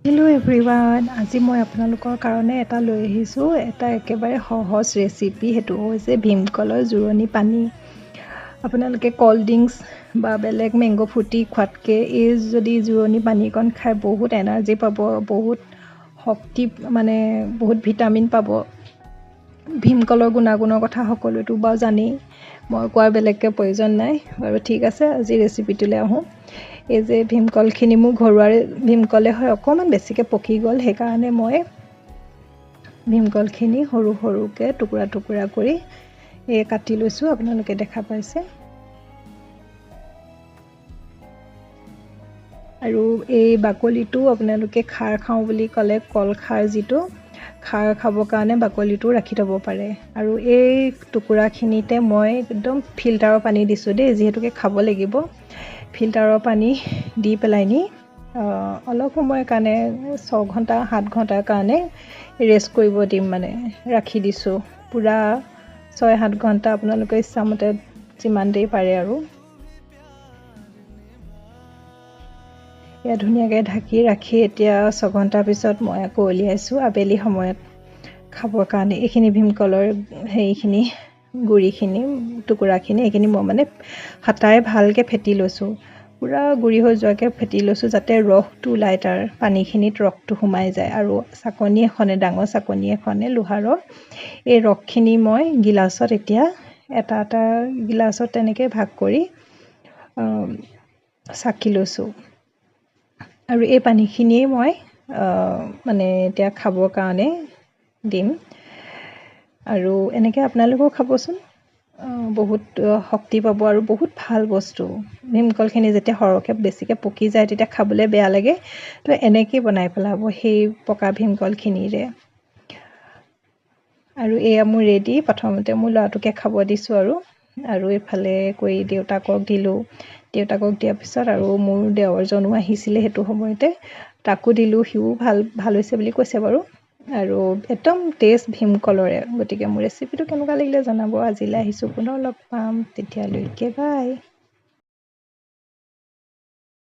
Hello' everyone, আজি মই আপোনালোকৰ কাৰণে এটা লৈ আহিছোঁ এটা একেবাৰে সহজ ৰেচিপি। সেইটো হৈছে ভীমকলৰ জোৰণি পানী। আপোনালোকে ক'ল্ড ড্ৰিংকছ বা বেলেগ মেংগ' ফ্ৰুটি খোৱাতকৈ এই যদি জোৰণি পানীকণ খাই বহুত এনাৰ্জি পাব, বহুত শক্তি বহুত ভিটামিন পাব। ভীমকলৰ গুণাগুণৰ কথা সকলোতো বাৰু জানেই, মই কোৱাৰ বেলেগকৈ প্ৰয়োজন নাই বাৰু। ঠিক আছে, আজি ৰেচিপিটোলৈ আহোঁ। এই যে ভীমকলখিনি মোৰ ঘৰুৱা ভীমকলে হয়, অকণমান বেছিকৈ পকি গ'ল, সেইকাৰণে মই ভীমকলখিনি সৰু সৰুকৈ টুকুৰা টুকুৰা কৰি কাটি লৈছোঁ। আপোনালোকে দেখা পাইছে। আৰু এই বাকলিটো আপোনালোকে খাৰ খাওঁ বুলি ক'লে, কল খাৰ যিটো খাৰ খাবৰ কাৰণে বাকলিটো ৰাখি থ'ব পাৰে। আৰু এই টুকুৰাখিনিতে মই একদম ফিল্টাৰৰ পানী দিছোঁ দেই, যিহেতুকে খাব লাগিব। ফিল্টাৰৰ পানী দি পেলাই অলপ সময়ৰ কাৰণে 6 ঘণ্টা 7 ঘণ্টাৰ কাৰণে ৰেষ্ট কৰিব দিম, ৰাখি দিছোঁ। পূৰা 6-7 ঘণ্টা আপোনালোকে ইচ্ছামতে যিমান দেৰি পাৰে আৰু। এয়া ধুনীয়াকৈ ঢাকি ৰাখি এতিয়া 6 ঘণ্টাৰ পিছত মই আকৌ উলিয়াইছোঁ আবেলি সময়ত খাবৰ কাৰণে। এইখিনি ভীমকলৰ হেৰিখিনি গুড়িখিনি টুকুৰাখিনি এইখিনি মই হাতাৰে ভালকৈ ফেটি লৈছোঁ, পূৰা গুড়ি হৈ যোৱাকৈ ফেটি লৈছোঁ, যাতে ৰসটো ওলায়, তাৰ পানীখিনিত ৰসটো সোমাই যায়। আৰু চাকনি এখনে, ডাঙৰ চাকনি এখনে লোহাৰৰ, এই ৰসখিনি মই গিলাচত এতিয়া এটা এটা গিলাচত তেনেকৈ ভাগ কৰি চাকি লৈছোঁ। আৰু এই পানীখিনিয়ে মই এতিয়া খাবৰ কাৰণে দিম। আৰু এনেকৈ আপোনালোকেও খাবচোন, বহুত শক্তি পাব আৰু বহুত ভাল বস্তু। ভীমকলখিনি যেতিয়া সৰহকৈ বেছিকৈ পকি যায় তেতিয়া খাবলৈ বেয়া লাগে, তো এনেকৈ বনাই পেলাব সেই পকা ভীমকলখিনিৰে। আৰু এয়া মোৰ ৰেডি। প্ৰথমতে মোৰ ল'ৰাটোকে খাব দিছোঁ আৰু এইফালে কৰি দেউতাকক দিলোঁ। দেউতাকক দিয়াৰ পিছত আৰু মোৰ দেৱৰজনো আহিছিলে সেইটো সময়তে, তাকো দিলোঁ। সিও ভাল হৈছে বুলি কৈছে বাৰু। আৰু একদম টেষ্ট ভীমকলৰে। গতিকে মোৰ ৰেচিপিটো কেনেকুৱা লাগিলে জনাব। আজিলৈ আহিছোঁ, পুনৰ লগ পাম, তেতিয়ালৈকে বাই।